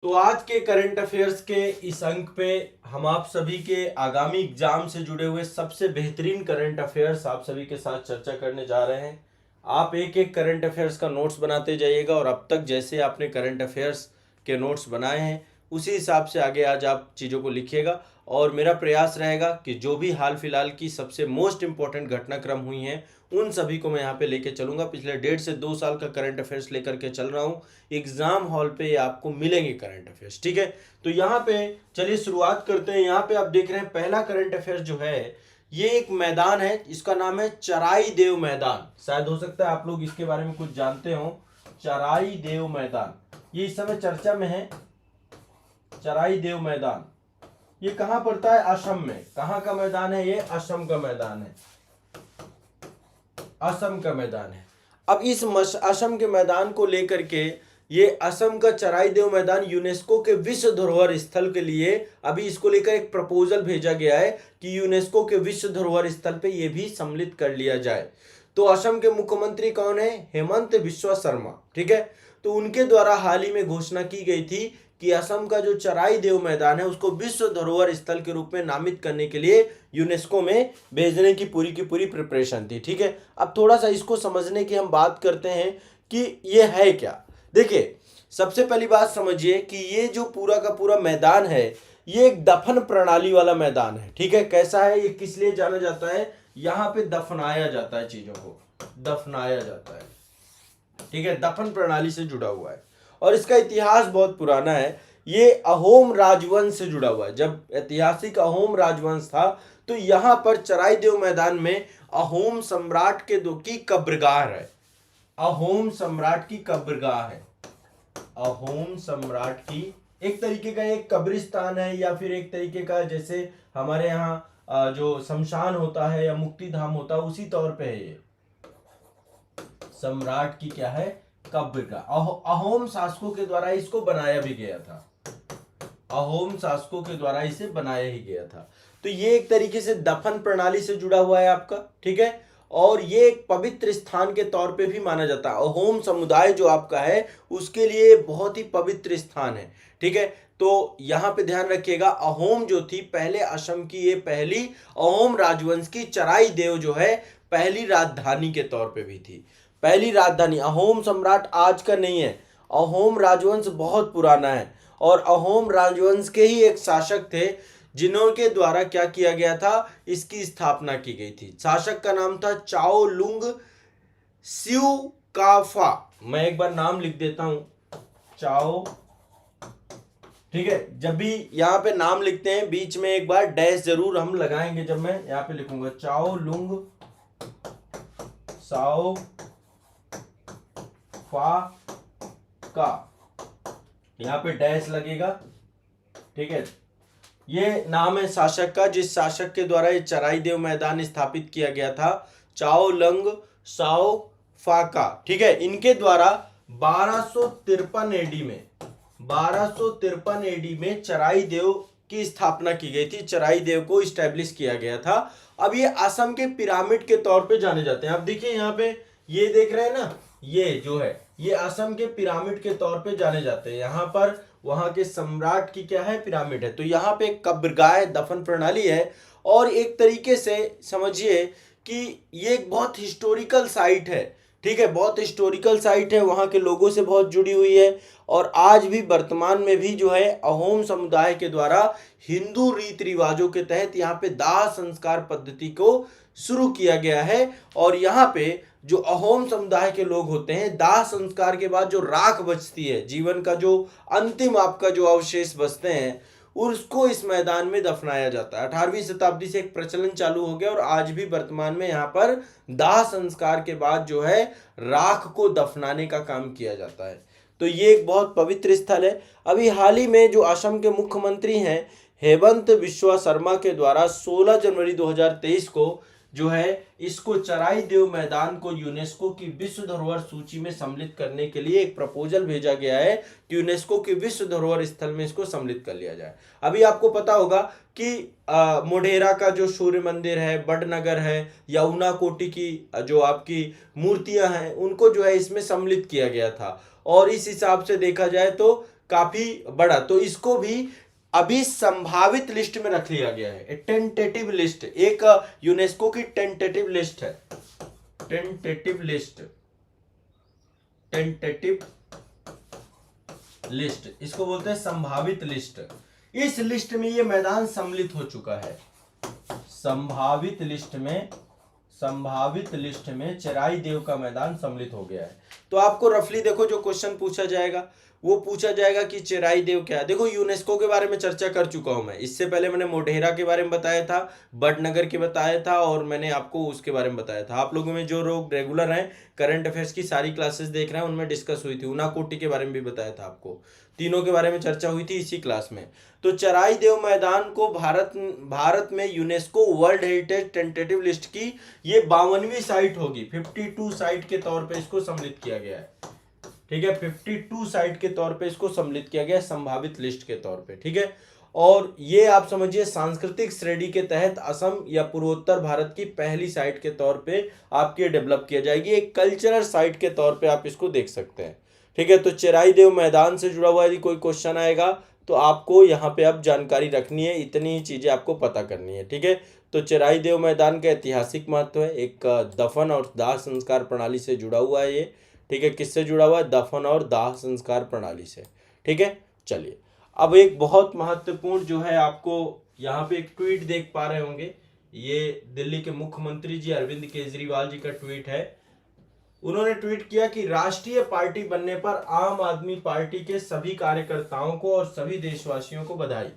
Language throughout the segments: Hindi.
तो आज के करंट अफेयर्स के इस अंक पे हम आप सभी के आगामी एग्जाम से जुड़े हुए सबसे बेहतरीन करंट अफेयर्स आप सभी के साथ चर्चा करने जा रहे हैं। आप एक एक करंट अफेयर्स का नोट्स बनाते जाइएगा और अब तक जैसे आपने करंट अफेयर्स के नोट्स बनाए हैं उसी हिसाब से आगे आज आप चीज़ों को लिखिएगा। और मेरा प्रयास रहेगा कि जो भी हाल फिलहाल की सबसे मोस्ट इंपॉर्टेंट घटनाक्रम हुई हैं उन सभी को मैं यहाँ पे लेके चलूंगा। पिछले 1.5 से 2 साल का करंट अफेयर्स लेकर के चल रहा हूँ। एग्जाम हॉल पे आपको मिलेंगे करंट अफेयर्स, ठीक है। तो यहाँ पे चलिए शुरुआत करते हैं। यहाँ पे आप देख रहे हैं पहला करंट अफेयर्स जो है ये एक मैदान है, इसका नाम है चराई देव मैदान। शायद हो सकता है आप लोग इसके बारे में कुछ जानते हो। चराई देव मैदान ये इस समय चर्चा में है। चराई देव मैदान ये कहाँ पड़ता है? असम में। कहाँ का मैदान है ये? असम का मैदान है। असम का मैदान है। अब इस असम के मैदान को लेकर के ये असम का चराई देव मैदान यूनेस्को के विश्व धरोहर स्थल के लिए अभी इसको लेकर एक प्रपोजल भेजा गया है कि यूनेस्को के विश्व धरोहर स्थल पे ये भी सम्मिलित कर लिया जाए। तो असम के मुख्यमंत्री कौन है? हेमंत बिस्वा शर्मा, ठीक है। तो उनके द्वारा हाल ही में घोषणा की गई थी कि असम का जो चराई देव मैदान है उसको विश्व धरोहर स्थल के रूप में नामित करने के लिए यूनेस्को में भेजने की पूरी प्रिपरेशन थी, ठीक है। अब थोड़ा सा इसको समझने की हम बात करते हैं कि ये है क्या। देखिए, सबसे पहली बात समझिए कि ये जो पूरा का पूरा मैदान है ये एक दफन प्रणाली वाला मैदान है, ठीक है। कैसा है ये? किस लिए जाना जाता है? यहाँ पे दफनाया जाता है, चीजों को दफनाया जाता है, ठीक है। दफन प्रणाली से जुड़ा हुआ है और इसका इतिहास बहुत पुराना है। ये अहोम राजवंश से जुड़ा हुआ है। जब ऐतिहासिक अहोम राजवंश था तो यहाँ पर चराई देव मैदान में अहोम सम्राट के दो की कब्रगाह है। अहोम सम्राट की कब्रगाह है। अहोम सम्राट की एक तरीके का एक कब्रिस्तान है या फिर एक तरीके का जैसे हमारे यहाँ जो शमशान होता है या मुक्ति धाम होता है उसी तौर पे है ये। सम्राट की क्या है? कब्रगाह। अहोम शासकों के द्वारा इसको बनाया भी गया था। अहोम शासकों के द्वारा इसे बनाया ही गया था। तो ये एक तरीके से दफन प्रणाली से जुड़ा हुआ है आपका, ठीक है। और ये एक पवित्र स्थान के तौर पे भी माना जाता है। अहोम समुदाय जो आपका है उसके लिए बहुत ही पवित्र स्थान है, ठीक है। तो यहाँ पे ध्यान रखिएगा, अहोम जो थी पहले असम की ये पहली अहोम राजवंश की चराई देव जो है पहली राजधानी के तौर पे भी थी। पहली राजधानी। अहोम सम्राट आज का नहीं है, अहोम राजवंश बहुत पुराना है और अहोम राजवंश के ही एक शासक थे जिन्होंने द्वारा क्या किया गया था, इसकी स्थापना की गई थी। शासक का नाम था चाओ लुंग स्यू-का-फा। मैं एक बार नाम लिख देता हूं, चाओ, ठीक है। जब भी यहाँ पे नाम लिखते हैं बीच में एक बार डैश जरूर हम लगाएंगे। जब मैं यहाँ पे लिखूंगा चाओ लुंग साओ फा का, यहाँ पे डैश लगेगा, ठीक है। ये नाम है शासक का जिस शासक के द्वारा ये चराई देव मैदान स्थापित किया गया था, चाओ लंग साओ फा का, ठीक है। इनके द्वारा 1253 एडी में 1253 एडी में चराई देव की स्थापना की गई थी। चराई देव को स्टैब्लिश किया गया था। अब ये असम के पिरामिड के तौर पे जाने जाते हैं। अब देखिए यहाँ पे ये देख रहे हैं ना, ये जो है ये असम के पिरामिड के तौर पे जाने जाते हैं। यहाँ पर वहां के सम्राट की क्या है? पिरामिड है। तो यहाँ पे कब्रगाह दफन प्रणाली है और एक तरीके से समझिए कि ये एक बहुत हिस्टोरिकल साइट है, ठीक है। बहुत हिस्टोरिकल साइट है, वहाँ के लोगों से बहुत जुड़ी हुई है और आज भी वर्तमान में भी जो है अहोम समुदाय के द्वारा हिंदू रीति रिवाजों के तहत यहाँ पे दाह संस्कार पद्धति को शुरू किया गया है। और यहाँ पे जो अहोम समुदाय के लोग होते हैं, दाह संस्कार के बाद जो राख बचती है, जीवन का जो अंतिम आपका जो अवशेष बचते हैं, उसको इस मैदान में दफनाया जाता है। 18वीं शताब्दी से एक प्रचलन चालू हो गया और आज भी वर्तमान में यहाँ पर दाह संस्कार के बाद जो है राख को दफनाने का काम किया जाता है। तो ये एक बहुत पवित्र स्थल है। अभी हाल ही में जो असम के मुख्यमंत्री हैं हेमंत बिस्वा शर्मा के द्वारा 16 जनवरी 2023 को जो है इसको चराई देव मैदान को यूनेस्को की विश्व धरोहर सूची में सम्मिलित करने के लिए एक प्रपोजल भेजा गया है कि यूनेस्को के विश्व धरोहर स्थल में इसको सम्मिलित कर लिया जाए। अभी आपको पता होगा कि मोढेरा का जो सूर्य मंदिर है, बड़नगर है या ऊनाकोटी की जो आपकी मूर्तियां हैं उनको जो है इसमें सम्मिलित किया गया था। और इस हिसाब से देखा जाए तो काफी बड़ा, तो इसको भी अभी संभावित लिस्ट में रख लिया गया है। टेंटेटिव लिस्ट, एक यूनेस्को की टेंटेटिव लिस्ट है, टेंटेटिव लिस्ट, टेंटेटिव लिस्ट, इसको बोलते हैं संभावित लिस्ट। इस लिस्ट में ये मैदान सम्मिलित हो चुका है। संभावित लिस्ट में चराई देव का मैदान सम्मिलित हो गया है। तो आपको रफली देखो जो क्वेश्चन पूछा जाएगा वो पूछा जाएगा कि चेराई देव क्या है। देखो यूनेस्को के बारे में चर्चा कर चुका हूं मैं, इससे पहले मैंने मोढेरा के बारे में बताया था, बड़नगर के बताया था, और मैंने आपको उसके बारे में बताया था। आप लोगों में जो लोग रेगुलर हैं, करंट अफेयर्स की सारी क्लासेस देख रहे हैं, उनमें डिस्कस हुई थी। ऊनाकोटी के बारे में भी बताया था आपको, तीनों के बारे में चर्चा हुई थी इसी क्लास में। तो चराई देव मैदान को भारत में UNESCO world heritage tentative list की ये 52वीं साइट होगी। 52 साइट के तौर पे इसको सम्मिलित किया गया है, ठीक है। 52 साइट के तौर पे इसको सम्मिलित किया गया है, संभावित लिस्ट के तौर पे, ठीक है। और ये आप समझिए सांस्कृतिक श्रेणी के तहत असम या पूर्वोत्तर भारत की पहली साइट के तौर पे आपकी डेवलप किया जाएगी। एक कल्चरल साइट के तौर पे आप इसको देख सकते हैं, ठीक है। तो चेराई देव मैदान से जुड़ा हुआ यदि कोई क्वेश्चन आएगा तो आपको यहाँ पे अब जानकारी रखनी है, इतनी ही चीजें आपको पता करनी है, ठीक है। तो चेराई देव मैदान का ऐतिहासिक महत्व है, एक दफन और दाह संस्कार प्रणाली से जुड़ा हुआ है ये, ठीक है। किससे जुड़ा हुआ है? दफन और दाह संस्कार प्रणाली से, ठीक है। चलिए अब एक बहुत महत्वपूर्ण जो है, आपको यहाँ पे एक ट्वीट देख पा रहे होंगे, ये दिल्ली के मुख्यमंत्री जी अरविंद केजरीवाल जी का ट्वीट है। उन्होंने ट्वीट किया कि राष्ट्रीय पार्टी बनने पर आम आदमी पार्टी के सभी कार्यकर्ताओं को और सभी देशवासियों को बधाई।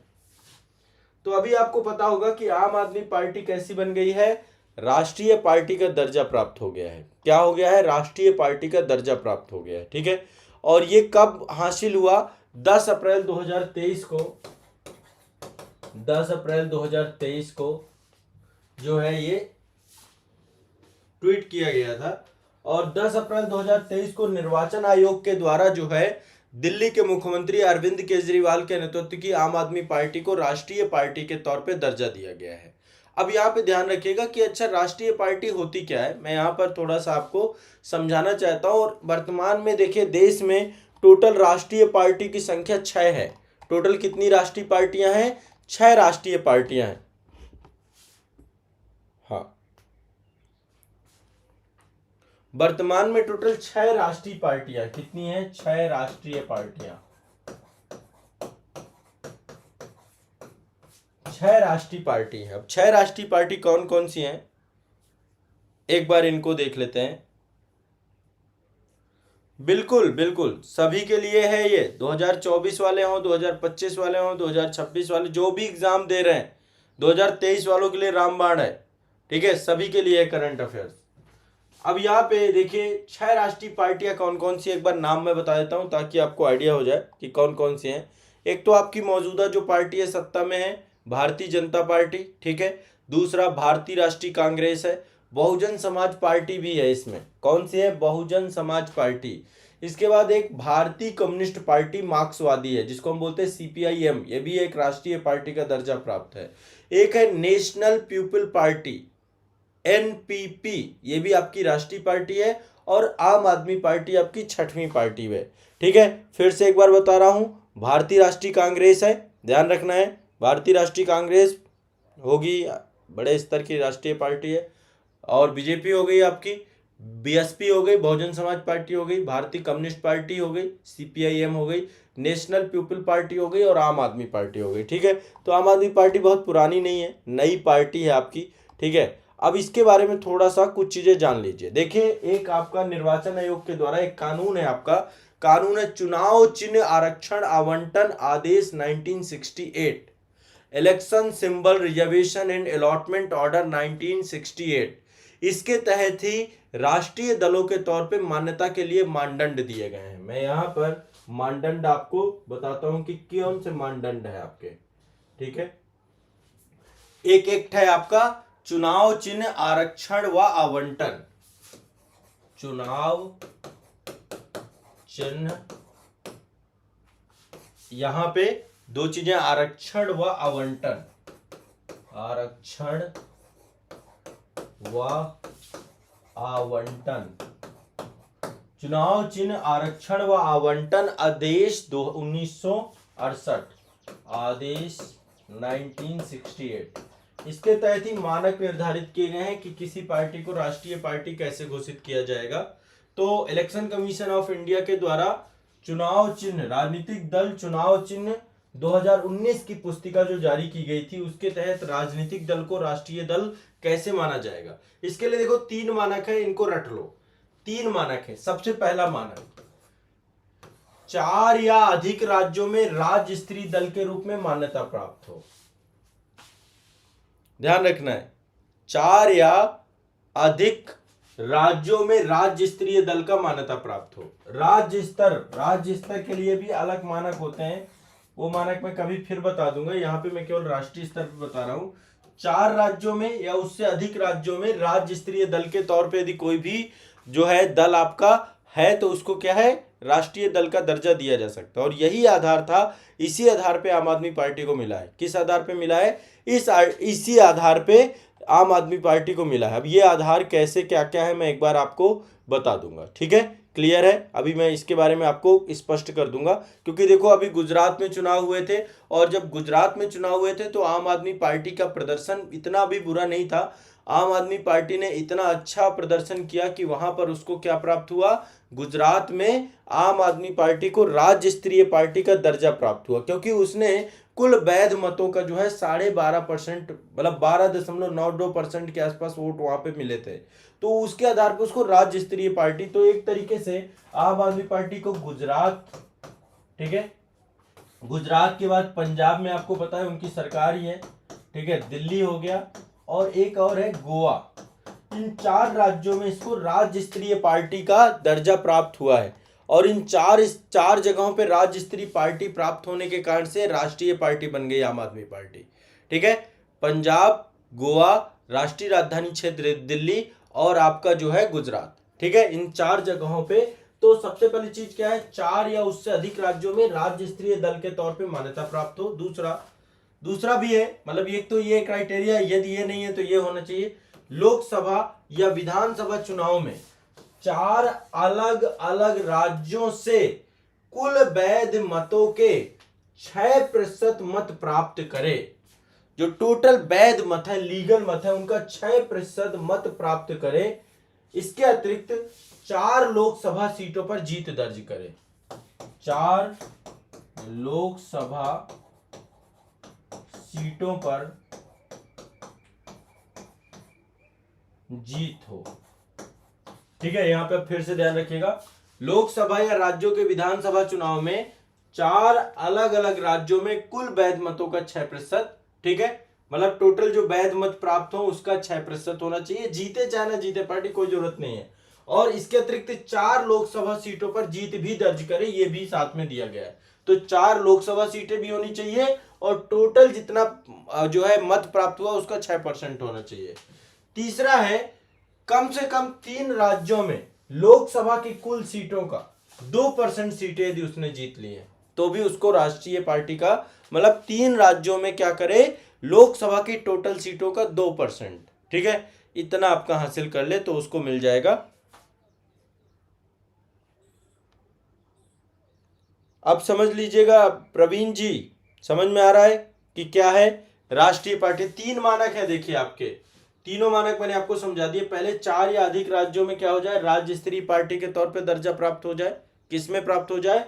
तो अभी आपको पता होगा कि आम आदमी पार्टी कैसी बन गई है, राष्ट्रीय पार्टी का दर्जा प्राप्त हो गया है। क्या हो गया है? राष्ट्रीय पार्टी का दर्जा प्राप्त हो गया है, ठीक है। और ये कब हासिल हुआ? 10 अप्रैल 2023 को, 10 अप्रैल 2023 को जो है ये ट्वीट किया गया था। और 10 अप्रैल 2023 को निर्वाचन आयोग के द्वारा जो है दिल्ली के मुख्यमंत्री अरविंद केजरीवाल के नेतृत्व की आम आदमी पार्टी को राष्ट्रीय पार्टी के तौर पे दर्जा दिया गया है। अब यहाँ पे ध्यान रखिएगा कि अच्छा राष्ट्रीय पार्टी होती क्या है, मैं यहाँ पर थोड़ा सा आपको समझाना चाहता हूँ। और वर्तमान में देखिए देश में टोटल राष्ट्रीय पार्टी की संख्या 6 है। टोटल कितनी राष्ट्रीय पार्टियां हैं? 6 राष्ट्रीय पार्टियां हैं। हाँ, वर्तमान में टोटल 6 राष्ट्रीय पार्टियां, कितनी हैं? 6 राष्ट्रीय पार्टियां, 6 राष्ट्रीय पार्टी है। अब 6 राष्ट्रीय पार्टी कौन कौन सी हैं, एक बार इनको देख लेते हैं। बिल्कुल बिल्कुल सभी के लिए है ये, 2024 वाले हों, 2025 वाले हों, 2026 वाले, जो भी एग्जाम दे रहे हैं, 2023 वालों के लिए रामबाण है, ठीक है। सभी के लिए करंट अफेयर्स। अब यहाँ पे देखिए 6 राष्ट्रीय पार्टियां कौन कौन सी, एक बार नाम मैं बता देता हूं ताकि आपको आइडिया हो जाए कि कौन कौन सी हैं। एक तो आपकी मौजूदा जो पार्टी है सत्ता में है, भारतीय जनता पार्टी, ठीक है। दूसरा भारतीय राष्ट्रीय कांग्रेस है, बहुजन समाज पार्टी भी है इसमें। कौन सी है? बहुजन समाज पार्टी। इसके बाद एक भारतीय कम्युनिस्ट पार्टी मार्क्सवादी है, जिसको हम बोलते हैं CPIM, ये भी एक राष्ट्रीय पार्टी का दर्जा प्राप्त है। एक है नेशनल पीपल पार्टी, NPP, ये भी आपकी राष्ट्रीय पार्टी है। और आम आदमी पार्टी आपकी 6वीं पार्टी है, ठीक है। फिर से एक बार बता रहा हूं, भारतीय राष्ट्रीय कांग्रेस है, ध्यान रखना है, भारतीय राष्ट्रीय कांग्रेस होगी, बड़े स्तर की राष्ट्रीय पार्टी है। और बीजेपी हो गई आपकी, BSP हो गई, बहुजन समाज पार्टी हो गई, भारतीय कम्युनिस्ट पार्टी हो गई, CPIM हो गई, नेशनल पीपल पार्टी हो गई और आम आदमी पार्टी हो गई, ठीक है। तो आम आदमी पार्टी बहुत पुरानी नहीं है, नई पार्टी है आपकी, ठीक है। अब इसके बारे में थोड़ा सा कुछ चीजें जान लीजिए। देखिए एक आपका निर्वाचन आयोग के द्वारा एक कानून है, आपका कानून है चुनाव चिन्ह आरक्षण आवंटन आदेश 1968, election symbol reservation and allotment order 1968। इसके तहत ही राष्ट्रीय दलों के तौर पे मान्यता के लिए मानदंड दिए गए हैं। मैं यहाँ पर मानदंड आपको बताता हूं कि कौन से मानदंड है आपके, ठीक है। एक एक्ट है आपका चुनाव चिन्ह आरक्षण व आवंटन, चुनाव चिन्ह, यहां पे दो चीजें, आरक्षण व आवंटन, आरक्षण व आवंटन, चुनाव चिन्ह आरक्षण व आवंटन आदेश 1968, आदेश 1968। इसके तहत ही मानक निर्धारित किए गए हैं कि किसी पार्टी को राष्ट्रीय पार्टी कैसे घोषित किया जाएगा। तो इलेक्शन कमीशन ऑफ इंडिया के द्वारा चुनाव चिन्ह, राजनीतिक दल चुनाव चिन्ह 2019 की पुस्तिका जो जारी की गई थी, उसके तहत राजनीतिक दल को राष्ट्रीय दल कैसे माना जाएगा। इसके लिए देखो 3 मानक है, इनको रट लो। 3 मानक है। सबसे पहला मानक, 4 या अधिक राज्यों में राज्य स्तरीय दल के रूप में मान्यता प्राप्त हो। ध्यान रखना है, 4 या अधिक राज्यों में राज्य स्तरीय दल का मान्यता प्राप्त हो। राज्य स्तर के लिए भी अलग मानक होते हैं, वो मानक मैं कभी फिर बता दूंगा। यहाँ पे मैं केवल राष्ट्रीय स्तर पर बता रहा हूं। 4 राज्यों में या उससे अधिक राज्यों में राज्य स्तरीय दल के तौर पे यदि कोई भी जो है दल आपका है तो उसको क्या है, राष्ट्रीय दल का दर्जा दिया जा सकता है। और यही आधार था, इसी आधार पे आम आदमी पार्टी को मिला है। किस आधार पे मिला है? इसी आधार पे आम आदमी पार्टी को मिला है। अब ये आधार कैसे क्या क्या है मैं एक बार आपको बता दूंगा, ठीक है? क्लियर है? अभी मैं इसके बारे में आपको स्पष्ट कर दूंगा, क्योंकि देखो अभी गुजरात में चुनाव हुए थे, और जब गुजरात में चुनाव हुए थे तो आम आदमी पार्टी का प्रदर्शन इतना भी बुरा नहीं था। आम आदमी पार्टी ने इतना अच्छा प्रदर्शन किया कि वहां पर उसको क्या प्राप्त हुआ, गुजरात में आम आदमी पार्टी को राज्य स्तरीय पार्टी का दर्जा प्राप्त हुआ, क्योंकि उसने कुल वैध मतों का जो है 12.5%, मतलब 12.92% के आसपास वोट वहां पे मिले थे। तो उसके आधार पर उसको राज्य स्तरीय पार्टी, तो एक तरीके से आम आदमी पार्टी को गुजरात, ठीक है, गुजरात के बाद पंजाब में आपको पता है उनकी सरकार ही है, ठीक है, दिल्ली हो गया, और एक और है गोवा। इन 4 राज्यों में इसको राज्य स्तरीय पार्टी का दर्जा प्राप्त हुआ है। और इन 4 जगहों पे राज्य स्तरीय पार्टी प्राप्त होने के कारण से राष्ट्रीय पार्टी बन गई आम आदमी पार्टी, ठीक है। पंजाब, गोवा, राष्ट्रीय राजधानी क्षेत्र दिल्ली, और आपका जो है गुजरात, ठीक है। इन 4 जगहों पे तो सबसे पहली चीज क्या है, 4 या उससे अधिक राज्यों में राज्य स्तरीय दल के तौर पे मान्यता प्राप्त हो। दूसरा भी है, मतलब एक तो ये क्राइटेरिया, यदि ये नहीं है तो ये होना चाहिए, लोकसभा या विधानसभा चुनाव में 4 अलग अलग राज्यों से कुल वैध मतों के 6% मत प्राप्त करे। जो टोटल वैध मत है, लीगल मत है, उनका 6% मत प्राप्त करे। इसके अतिरिक्त 4 लोकसभा सीटों पर जीत दर्ज करे। 4 लोकसभा सीटों पर जीत हो, ठीक है। यहां पे फिर से ध्यान रखिएगा, लोकसभा या राज्यों के विधानसभा चुनाव में 4 अलग अलग राज्यों में कुल वैध मतों का 6%, ठीक है, मतलब टोटल जो वैध मत प्राप्त हो उसका 6% होना चाहिए। जीते चाहे ना जीते पार्टी, कोई जरूरत नहीं है। और इसके अतिरिक्त 4 लोकसभा सीटों पर जीत भी दर्ज करे, ये भी साथ में दिया गया है। तो 4 लोकसभा सीटें भी होनी चाहिए, और टोटल जितना जो है मत प्राप्त हुआ उसका 6% होना चाहिए। तीसरा है, कम से कम 3 राज्यों में लोकसभा की कुल सीटों का 2% सीटें यदि उसने जीत ली है तो भी उसको राष्ट्रीय पार्टी का, मतलब 3 राज्यों में क्या करे, लोकसभा की टोटल सीटों का 2%, ठीक है, इतना आपका हासिल कर ले तो उसको मिल जाएगा। अब समझ लीजिएगा प्रवीण जी, समझ में आ रहा है कि क्या है राष्ट्रीय पार्टी। 3 मानक है, देखिए आपके तीनों मानक मैंने आपको समझा दिए। पहले 4 या अधिक राज्यों में क्या हो जाए, राज्य स्तरीय पार्टी के तौर पे दर्जा प्राप्त हो जाए। किसमें प्राप्त हो जाए,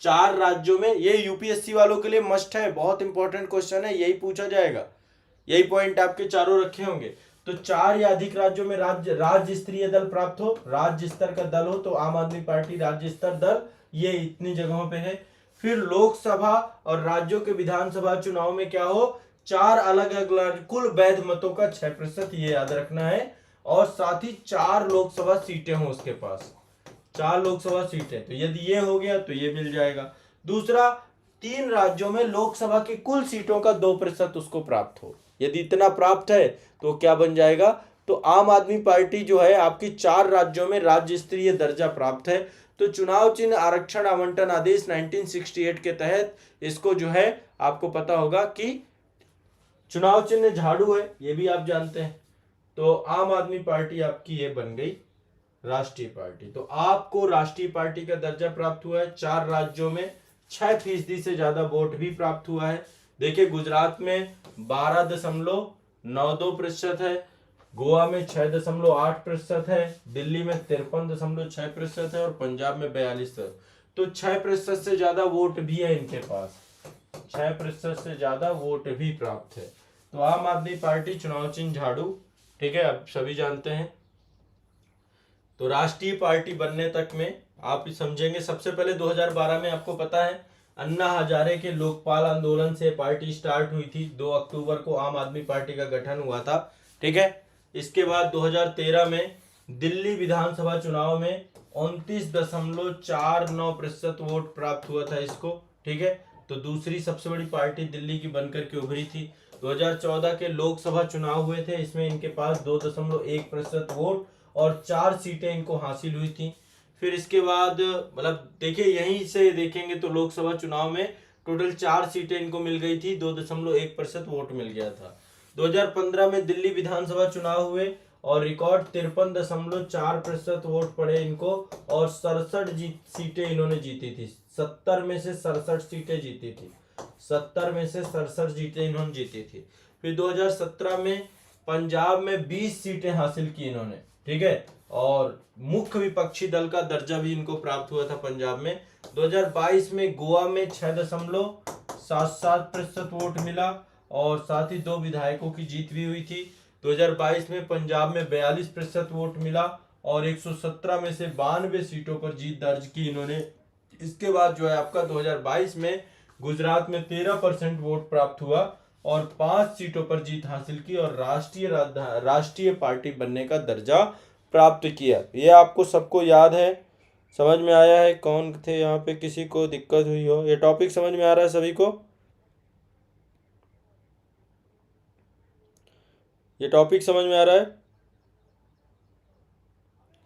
4 राज्यों में। ये यूपीएससी वालों के लिए मस्ट है, बहुत इंपॉर्टेंट क्वेश्चन है, यही पूछा जाएगा, यही पॉइंट आपके चारों रखे होंगे। तो 4 या अधिक राज्यों में राज्य स्तरीय दल प्राप्त हो, राज्य स्तर का दल हो, तो आम आदमी पार्टी राज्य स्तर दल, ये इतनी जगहों पे है। फिर लोकसभा और राज्यों के विधानसभा चुनाव में क्या हो, 4 अलग अलग कुल वैध मतों का 6%, ये याद रखना है। और साथ ही 4 लोकसभा सीटें हो उसके पास, 4 लोकसभा सीटें। तो यदि ये हो गया तो ये मिल जाएगा। दूसरा, 3 राज्यों में लोकसभा की कुल सीटों का 2% उसको प्राप्त हो। यदि इतना प्राप्त है तो क्या बन जाएगा, तो आम आदमी पार्टी जो है आपकी 4 राज्यों में राज्य स्तरीय दर्जा प्राप्त है। तो चुनाव चिन्ह आरक्षण आवंटन आदेश 1968 के तहत इसको जो है आपको पता होगा कि चुनाव चिन्ह झाड़ू है, ये भी आप जानते हैं। तो आम आदमी पार्टी आपकी ये बन गई राष्ट्रीय पार्टी। तो आपको राष्ट्रीय पार्टी का दर्जा प्राप्त हुआ है। 4 राज्यों में 6% से ज्यादा वोट भी प्राप्त हुआ है। देखिए गुजरात में 12.92% है, गोवा में 6.8% है, दिल्ली में 53.6% है और पंजाब में 42%। तो 6% से ज्यादा वोट भी है इनके पास, 6% से ज्यादा वोट भी प्राप्त है। तो आम आदमी पार्टी चुनाव चिन्ह झाड़ू, ठीक है, अब सभी जानते हैं। तो राष्ट्रीय पार्टी बनने तक में आप समझेंगे, सबसे पहले 2012 में आपको पता है अन्ना हजारे के लोकपाल आंदोलन से पार्टी स्टार्ट हुई थी। 2 अक्टूबर को आम आदमी पार्टी का गठन हुआ था, ठीक है। इसके बाद 2013 में दिल्ली विधानसभा चुनाव में 29.49% वोट प्राप्त हुआ था इसको, ठीक है। तो दूसरी सबसे बड़ी पार्टी दिल्ली की बनकर के उभरी थी। 2014 के लोकसभा चुनाव हुए थे, इसमें इनके पास 2.1% वोट और 4 सीटें इनको हासिल हुई थी। फिर इसके बाद मतलब देखिए यहीं से देखेंगे तो लोकसभा चुनाव में टोटल 4 सीटें इनको मिल गई थी, 2.1% वोट मिल गया था। 2015 में दिल्ली विधानसभा चुनाव हुए और रिकॉर्ड 53.4% वोट पड़े इनको और 67 सीटें इन्होंने जीती थी। 70 में से 67 सीटें जीती थी, 70 में से 67 सीटें इन्होंने जीती थी। फिर 2017 में पंजाब में 20 सीटें हासिल की इन्होंने, ठीक है, और मुख्य विपक्षी दल का दर्जा भी इनको प्राप्त हुआ था पंजाब में। 2022 में गोवा में 6.77% वोट मिला और साथ ही 2 विधायकों की जीत भी हुई थी। 2022 में पंजाब में 42% वोट मिला और 117 में से 92 सीटों पर जीत दर्ज की इन्होंने। इसके बाद जो है आपका 2022 में गुजरात में 13% वोट प्राप्त हुआ और 5 सीटों पर जीत हासिल की और राष्ट्रीय पार्टी बनने का दर्जा प्राप्त किया। ये आपको सबको याद है, समझ में आया है? कौन थे यहाँ पे किसी को दिक्कत हुई हो? ये टॉपिक समझ में आ रहा है सभी को? ये टॉपिक समझ में आ रहा है?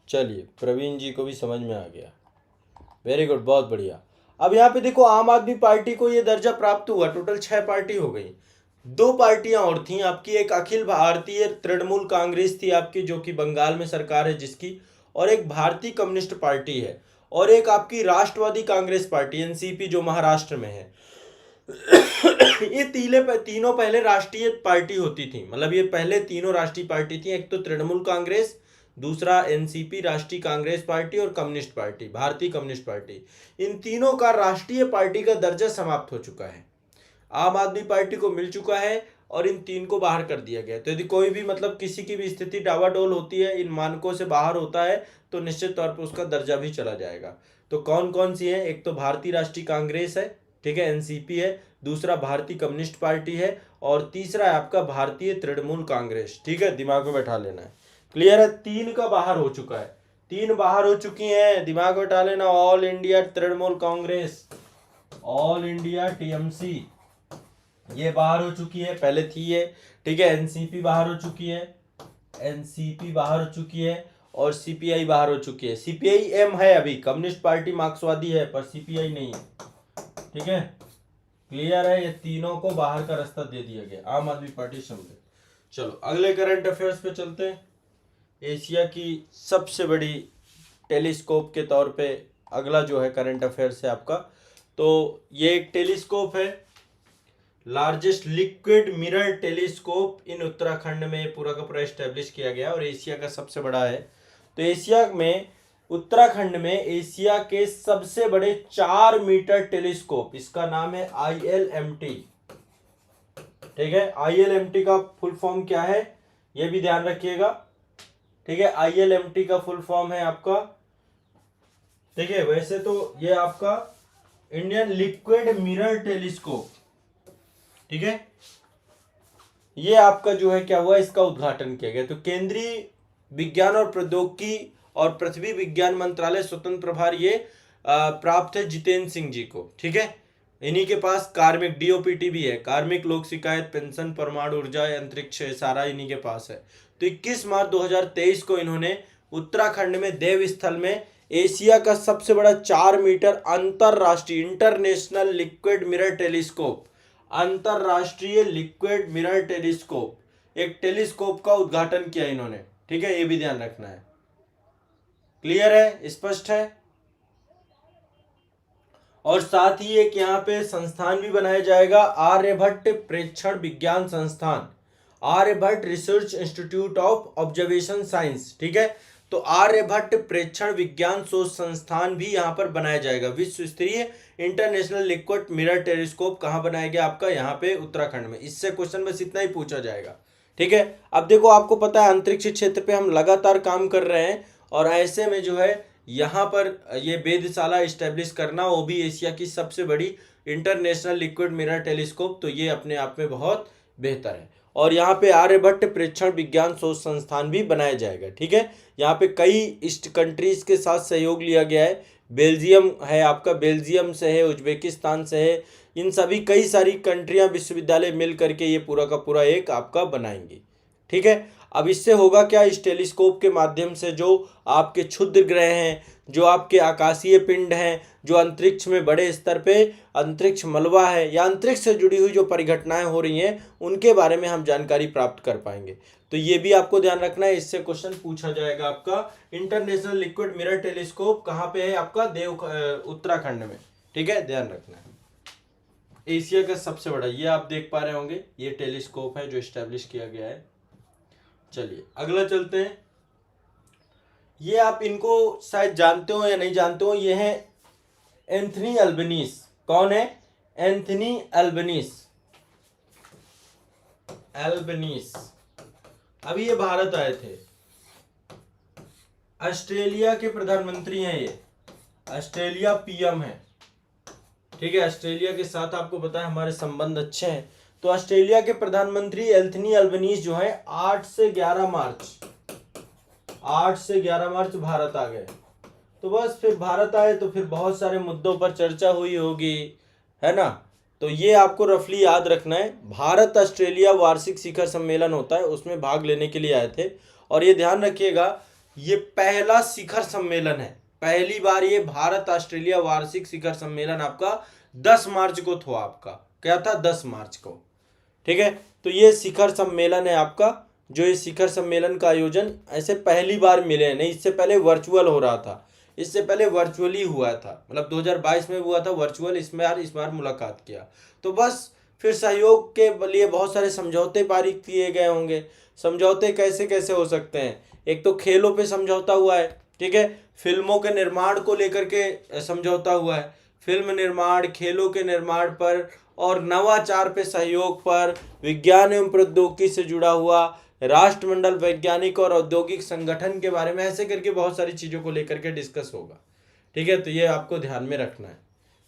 चलिए, प्रवीण जी को भी समझ में आ गया, वेरी गुड, बहुत बढ़िया। अब यहाँ पे देखो आम आदमी पार्टी को ये दर्जा प्राप्त हुआ, टोटल 6 पार्टी हो गई। 2 पार्टियां और थी आपकी, एक अखिल भारतीय तृणमूल कांग्रेस थी आपकी जो कि बंगाल में सरकार है जिसकी, और एक भारतीय कम्युनिस्ट पार्टी है, और एक आपकी राष्ट्रवादी कांग्रेस पार्टी एनसीपी जो महाराष्ट्र में है। ये तीनों पहले राष्ट्रीय पार्टी होती थी, मतलब ये पहले तीनों राष्ट्रीय पार्टी थी। एक तो तृणमूल कांग्रेस, दूसरा एनसीपी राष्ट्रीय कांग्रेस पार्टी और कम्युनिस्ट पार्टी भारतीय कम्युनिस्ट पार्टी। इन तीनों का राष्ट्रीय पार्टी का दर्जा समाप्त हो चुका है, आम आदमी पार्टी को मिल चुका है और इन 3 को बाहर कर दिया गया। तो यदि कोई भी मतलब किसी की भी स्थिति डावाडोल होती है, इन मानकों से बाहर होता है, तो निश्चित तौर पर उसका दर्जा भी चला जाएगा। तो कौन कौन सी है? एक तो भारतीय राष्ट्रीय कांग्रेस है, ठीक है, एनसीपी है, दूसरा भारतीय कम्युनिस्ट पार्टी है और तीसरा है आपका भारतीय तृणमूल कांग्रेस, ठीक है, दिमाग में बैठा लेना है। क्लियर है? 3 का बाहर हो चुका है, 3 बाहर हो चुकी हैं, दिमाग में बैठा लेना। All India Trinamool Congress, all India TMC, ये बाहर हो चुकी है, पहले थी ये, ठीक है। एनसीपी बाहर हो चुकी है, एनसीपी बाहर हो चुकी है और सीपीआई बाहर हो चुकी है। सीपीआई एम है अभी, कम्युनिस्ट पार्टी मार्क्सवादी है पर सीपीआई नहीं है, ठीक है, क्लियर है? ये तीनों को बाहर का रास्ता दे दिया गया, आम आदमी पार्टी समझे। चलो अगले करंट अफेयर्स पे चलते हैं। एशिया की सबसे बड़ी टेलीस्कोप के तौर पे अगला जो है करंट अफेयर्स है आपका, तो ये एक टेलीस्कोप है, लार्जेस्ट लिक्विड मिरर टेलीस्कोप इन उत्तराखंड में पूरा का पूरा एस्टेब्लिश किया गया और एशिया का सबसे बड़ा है। तो एशिया में उत्तराखंड में एशिया के सबसे बड़े 4 मीटर टेलीस्कोप, इसका नाम है ILMT, ठीक है। ILMT का फुल फॉर्म क्या है ये भी ध्यान रखिएगा, ठीक है। ILMT का फुल फॉर्म है आपका, ठीक है, वैसे तो ये आपका इंडियन लिक्विड मिरर टेलीस्कोप, ठीक है। ये आपका जो है क्या हुआ, इसका उद्घाटन किया गया। तो केंद्रीय विज्ञान और प्रौद्योगिकी और पृथ्वी विज्ञान मंत्रालय स्वतंत्र प्रभार ये प्राप्त है जितेंद्र सिंह जी को, ठीक है। इन्हीं के पास कार्मिक DOPT भी है, कार्मिक लोक शिकायत पेंशन परमाणु ऊर्जा अंतरिक्ष सारा इन्हीं के पास है। तो 21 मार्च 2023 को इन्होंने उत्तराखंड में देवस्थल में एशिया का सबसे बड़ा 4 मीटर अंतरराष्ट्रीय इंटरनेशनल लिक्विड मिरर टेलीस्कोप, अंतरराष्ट्रीय लिक्विड मिरर टेलीस्कोप, एक टेलीस्कोप का उद्घाटन किया इन्होंने, ठीक है, ये भी ध्यान रखना है। क्लियर है, स्पष्ट है। और साथ ही एक यहाँ पे संस्थान भी बनाया जाएगा, आर्यभट्ट प्रेक्षण विज्ञान संस्थान, Aryabhatta research institute of observation science. ठीक है, तो आर्यभट्ट प्रेक्षण विज्ञान शोध संस्थान भी यहाँ पर बनाया जाएगा। विश्व स्तरीय इंटरनेशनल लिक्विड मिरर टेलीस्कोप कहाँ बनाया गया आपका, यहाँ पे उत्तराखंड में। इससे क्वेश्चन बस इतना ही पूछा जाएगा। ठीक है, अब देखो आपको पता है अंतरिक्ष क्षेत्र पे हम लगातार काम कर रहे हैं, और ऐसे में जो है यहाँ पर ये वेधशाला इस्टेब्लिश करना, वो भी एशिया की सबसे बड़ी इंटरनेशनल लिक्विड मिरर टेलीस्कोप, तो ये अपने आप में बहुत बेहतर है। और यहाँ पे आर्यभट्ट प्रेक्षण विज्ञान शोध संस्थान भी बनाया जाएगा। ठीक है, यहाँ पे कई ईस्ट कंट्रीज के साथ सहयोग लिया गया है। बेल्जियम है आपका, बेल्जियम से है, उज्बेकिस्तान से है, इन सभी कई सारी कंट्रियां विश्वविद्यालय मिल करके ये पूरा का पूरा एक आपका बनाएंगे। ठीक है, अब इससे होगा क्या, इस टेलीस्कोप के माध्यम से जो आपके क्षुद्र ग्रह हैं, जो आपके आकाशीय पिंड हैं, जो अंतरिक्ष में बड़े स्तर पे अंतरिक्ष मलबा है या अंतरिक्ष से जुड़ी हुई जो परिघटनाएं हो रही हैं, उनके बारे में हम जानकारी प्राप्त कर पाएंगे। तो ये भी आपको ध्यान रखना है, इससे क्वेश्चन पूछा जाएगा आपका। इंटरनेशनल लिक्विड मिरर टेलीस्कोप कहाँ पे है आपका, उत्तराखंड में। ठीक है, ध्यान रखना है। एशिया का सबसे बड़ा, ये आप देख पा रहे होंगे, ये टेलीस्कोप है जो स्टैब्लिश किया गया है। चलिए अगला चलते हैं। ये आप इनको शायद जानते हो या नहीं जानते हो, ये है एंथनी अल्बनीज। कौन है, एंथनी अल्बनीज। अल्बनीज अभी ये भारत आए थे, ऑस्ट्रेलिया के प्रधानमंत्री हैं ये, ऑस्ट्रेलिया पीएम है। ठीक है, ऑस्ट्रेलिया के साथ आपको पता है हमारे संबंध अच्छे हैं। तो ऑस्ट्रेलिया के प्रधानमंत्री एंथनी अल्बनीज जो है 8 से 11 मार्च भारत आ गए। तो बस फिर भारत आए तो फिर बहुत सारे मुद्दों पर चर्चा हुई होगी, है ना। तो ये आपको रफली याद रखना है। भारत ऑस्ट्रेलिया वार्षिक शिखर सम्मेलन होता है, उसमें भाग लेने के लिए आए थे। और ये ध्यान रखिएगा, ये पहला शिखर सम्मेलन है, पहली बार ये भारत ऑस्ट्रेलिया वार्षिक शिखर सम्मेलन आपका 10 मार्च को था। आपका क्या था, 10 मार्च को। ठीक है, तो ये शिखर सम्मेलन है आपका, जो ये शिखर सम्मेलन का आयोजन ऐसे पहली बार मिले हैं, नहीं इससे पहले वर्चुअल हो रहा था, इससे पहले वर्चुअली हुआ था, मतलब 2022 में हुआ था वर्चुअल, इस बार मुलाकात किया। तो बस फिर सहयोग के लिए बहुत सारे समझौते पारित किए गए होंगे। समझौते कैसे कैसे हो सकते हैं, एक तो खेलों पे समझौता हुआ है। ठीक है, फिल्मों के निर्माण को लेकर के समझौता हुआ है, फिल्म निर्माण, खेलों के निर्माण पर, और नवाचार पे सहयोग पर, विज्ञान एवं प्रौद्योगिकी से जुड़ा हुआ, राष्ट्रमंडल वैज्ञानिक और औद्योगिक संगठन के बारे में, ऐसे करके बहुत सारी चीजों को लेकर के डिस्कस होगा। ठीक है, तो ये आपको ध्यान में रखना है।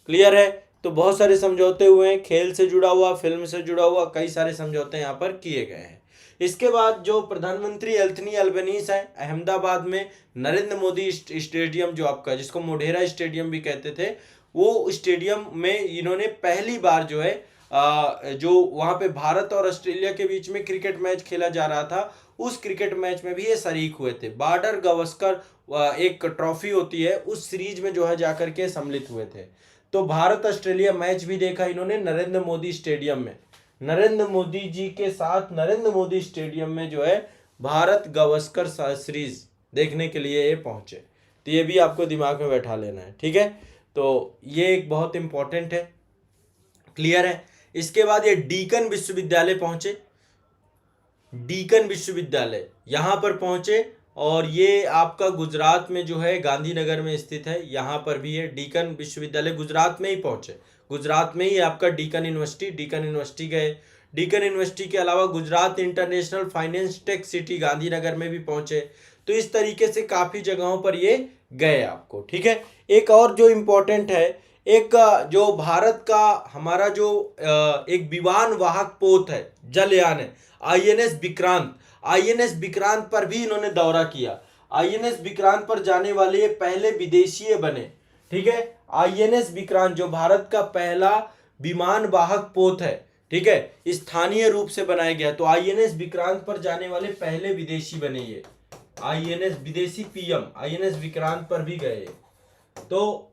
क्लियर है, तो बहुत सारे समझौते हुए हैं, खेल से जुड़ा हुआ, फिल्म से जुड़ा हुआ, कई सारे समझौते यहाँ पर किए गए हैं। इसके बाद जो प्रधानमंत्री एंथनी अल्बनीज हैं, अहमदाबाद में नरेंद्र मोदी स्टेडियम जो आपका, जिसको मोढेरा स्टेडियम भी कहते थे, वो स्टेडियम में इन्होंने पहली बार जो है जो वहां पे भारत और ऑस्ट्रेलिया के बीच में क्रिकेट मैच खेला जा रहा था, उस क्रिकेट मैच में भी ये शरीक हुए थे। बॉर्डर गावस्कर एक ट्रॉफी होती है, उस सीरीज में जो है जाकर के सम्मिलित हुए थे। तो भारत ऑस्ट्रेलिया मैच भी देखा इन्होंने नरेंद्र मोदी स्टेडियम में, नरेंद्र मोदी जी के साथ नरेंद्र मोदी स्टेडियम में जो है भारत गावस्कर सीरीज देखने के लिए ये पहुंचे। तो ये भी आपको दिमाग में बैठा लेना है। ठीक है, तो ये एक बहुत इंपॉर्टेंट है। क्लियर है। इसके बाद ये डीकन विश्वविद्यालय पहुंचे, डीकन विश्वविद्यालय यहां पर पहुंचे, और ये आपका गुजरात में जो है गांधीनगर में स्थित है, यहां पर भी है डीकन विश्वविद्यालय, गुजरात में ही पहुंचे, गुजरात में ही आपका डीकन यूनिवर्सिटी गए। डीकन यूनिवर्सिटी के अलावा Gujarat international finance tech city Gandhinagar में भी पहुंचे। तो इस तरीके से काफी जगहों पर ये गए आपको। ठीक है, एक और जो इम्पोर्टेंट है, एक जो भारत का हमारा जो एक विमान वाहक पोत है, जलयान है, आईएनएस विक्रांत, आईएनएस विक्रांत पर भी इन्होंने दौरा किया। आईएनएस विक्रांत पर जाने वाले ये पहले विदेशीय बने। ठीक है, आईएनएस विक्रांत जो भारत का पहला विमान वाहक पोत है, ठीक है, स्थानीय रूप से बनाया गया, तो आईएनएस विक्रांत पर जाने वाले पहले विदेशी बने ये। आईएनएस विदेशी पीएम आईएनएस विक्रांत पर भी गए। तो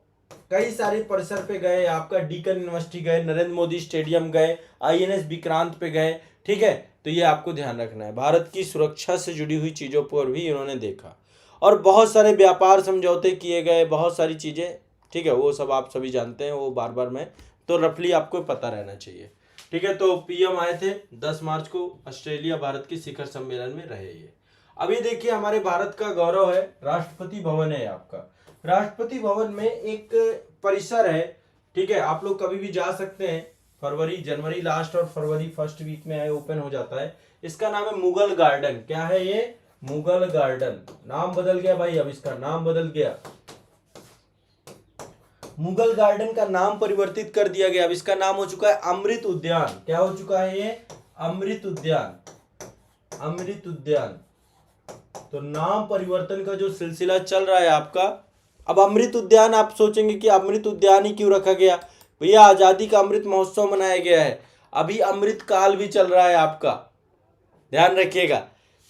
कई सारे परिसर पे गए, आपका डीकन यूनिवर्सिटी गए, नरेंद्र मोदी स्टेडियम गए, आईएनएस विक्रांत पे गए। ठीक है, तो ये आपको ध्यान रखना है। भारत की सुरक्षा से जुड़ी हुई चीजों पर भी इन्होंने देखा। और बहुत सारे व्यापार समझौते किए गए, बहुत सारी चीज़ें, ठीक है, वो सब आप सभी जानते हैं, वो बार बार मैं तो रफली आपको पता रहना चाहिए, ठीक है। तो पीएम आए थे 10 मार्च को, ऑस्ट्रेलिया भारत की शिखर सम्मेलन में रहे ये। अभी देखिए हमारे भारत का गौरव है राष्ट्रपति भवन है आपका। राष्ट्रपति भवन में एक परिसर है, ठीक है, आप लोग कभी भी जा सकते हैं, जनवरी लास्ट और फरवरी फर्स्ट वीक में ओपन हो जाता है। इसका नाम है मुगल गार्डन। क्या है ये? मुगल गार्डन। नाम बदल गया भाई, अब इसका नाम बदल गया, मुगल गार्डन का नाम परिवर्तित कर दिया गया। अब इसका नाम हो चुका है अमृत उद्यान। क्या हो चुका है ये? अमृत उद्यान। अमृत उद्यान। तो नाम परिवर्तन का जो सिलसिला चल रहा है आपका, अब अमृत उद्यान, आप सोचेंगे कि अमृत उद्यान ही क्यों रखा गया? भैया आजादी का अमृत महोत्सव मनाया गया है, अभी अमृत काल भी चल रहा है आपका, ध्यान रखिएगा।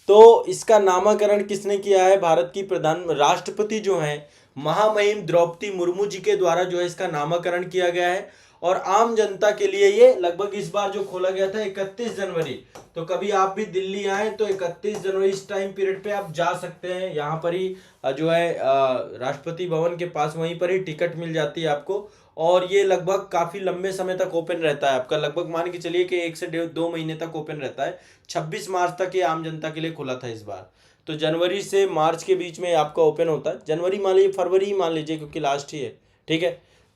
तो इसका नामकरण किसने किया है? भारत की राष्ट्रपति जो हैं महामहिम द्रौपदी मुर्मू जी के द्वारा जो है इसका नामकरण किया गया है। और आम जनता के लिए ये लगभग इस बार जो खोला गया था 31 जनवरी, तो कभी आप भी दिल्ली आए तो 31 जनवरी इस टाइम पीरियड पे आप जा सकते हैं, यहाँ पर ही जो है राष्ट्रपति भवन के पास वहीं पर ही टिकट मिल जाती है आपको। और ये लगभग काफी लंबे समय तक ओपन रहता है आपका, लगभग मान के चलिए कि 1 से 2 महीने तक ओपन रहता है। 26 मार्च तक ये आम जनता के लिए खुला था इस बार, तो जनवरी से मार्च के बीच में आपका ओपन होता है। जनवरी मान लीजिए, फरवरी ही मान लीजिए क्योंकि लास्ट ही है, ठीक है।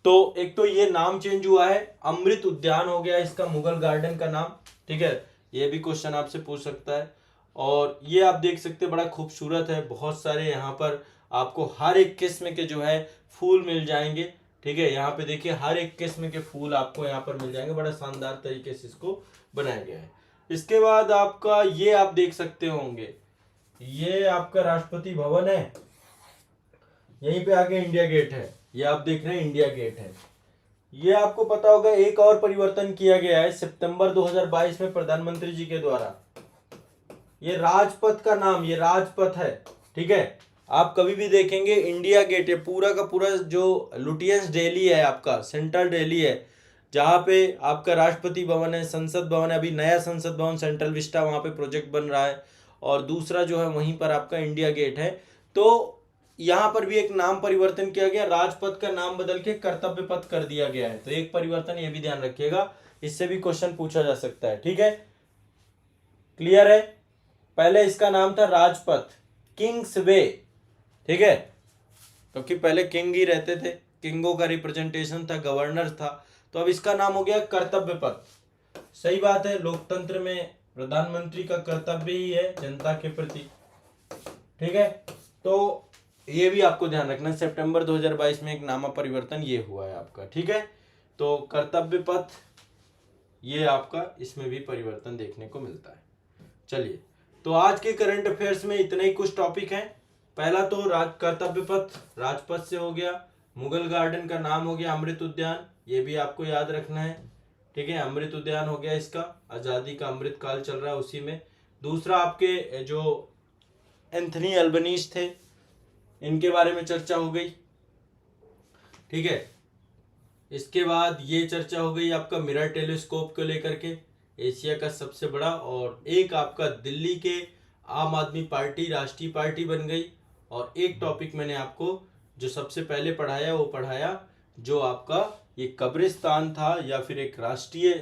तो एक तो ये नाम चेंज हुआ है, अमृत उद्यान हो गया इसका, मुगल गार्डन का नाम, ठीक है। ये भी क्वेश्चन आपसे पूछ सकता है। और ये आप देख सकते हैं बड़ा खूबसूरत है, बहुत सारे यहाँ पर आपको हर एक किस्म के जो है फूल मिल जाएंगे, ठीक है। यहाँ पे देखिए हर एक किस्म के फूल आपको यहाँ पर मिल जाएंगे, बड़ा शानदार तरीके से इसको बनाया गया है। इसके बाद आपका ये आप देख सकते होंगे, ये आपका राष्ट्रपति भवन है, यहीं पे आगे इंडिया गेट है, ये आप देख रहे हैं इंडिया गेट है। ये आपको पता होगा एक और परिवर्तन किया गया है सितंबर 2022 में प्रधानमंत्री जी के द्वारा, ये राजपथ का नाम, ये राजपथ है, ठीक है। आप कभी भी देखेंगे इंडिया गेट है, पूरा का पूरा जो लुटियंस दिल्ली है आपका, सेंट्रल दिल्ली है, जहाँ पे आपका राष्ट्रपति भवन है, संसद भवन है, अभी नया संसद भवन सेंट्रल विस्टा वहाँ पे प्रोजेक्ट बन रहा है, और दूसरा जो है वहीं पर आपका इंडिया गेट है। तो यहाँ पर भी एक नाम परिवर्तन किया गया, राजपथ का नाम बदल के कर्तव्य पथ कर दिया गया है। तो एक परिवर्तन ये भी ध्यान रखिएगा, इससे भी क्वेश्चन पूछा जा सकता है, ठीक है। क्लियर है? पहले इसका नाम था राजपथ, किंग्स वे, ठीक है, क्योंकि पहले किंग ही रहते थे, किंगों का रिप्रेजेंटेशन था, गवर्नर था। तो अब इसका नाम हो गया कर्तव्य पथ। सही बात है, लोकतंत्र में प्रधानमंत्री का कर्तव्य ही है जनता के प्रति, ठीक है। तो ये भी आपको ध्यान रखना, सितंबर 2022 में एक नामा परिवर्तन ये हुआ है आपका, ठीक है। तो कर्तव्य पथ ये आपका, इसमें भी परिवर्तन देखने को मिलता है। चलिए, तो आज के करंट अफेयर्स में इतने ही कुछ टॉपिक हैं। पहला तो कर्तव्य पथ राजपथ से हो गया, मुगल गार्डन का नाम हो गया अमृत उद्यान, ये भी आपको याद रखना है, ठीक है। अमृत उद्यान हो गया इसका, आज़ादी का अमृत काल चल रहा है उसी में। दूसरा आपके जो एंथनी अल्बनीज थे, इनके बारे में चर्चा हो गई, ठीक है। इसके बाद ये चर्चा हो गई आपका मिरर टेलीस्कोप को लेकर के, एशिया का सबसे बड़ा, और एक आपका दिल्ली के आम आदमी पार्टी राष्ट्रीय पार्टी बन गई। और एक टॉपिक मैंने आपको जो सबसे पहले पढ़ाया वो पढ़ाया जो आपका ये कब्रिस्तान था, या फिर एक राष्ट्रीय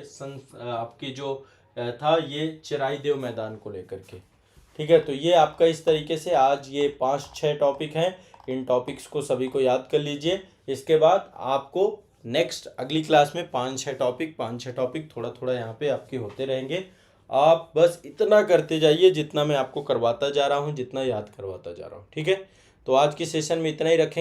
आपकी जो था ये चिराईदेव मैदान को लेकर के, ठीक है। तो ये आपका इस तरीके से आज ये 5-6 टॉपिक हैं, इन टॉपिक्स को सभी को याद कर लीजिए। इसके बाद आपको नेक्स्ट अगली क्लास में 5-6 टॉपिक थोड़ा थोड़ा यहाँ पे आपके होते रहेंगे। आप बस इतना करते जाइए जितना मैं आपको करवाता जा रहा हूँ, जितना याद करवाता जा रहा हूँ, ठीक है। तो आज की सेशन में इतना ही रखेंगे।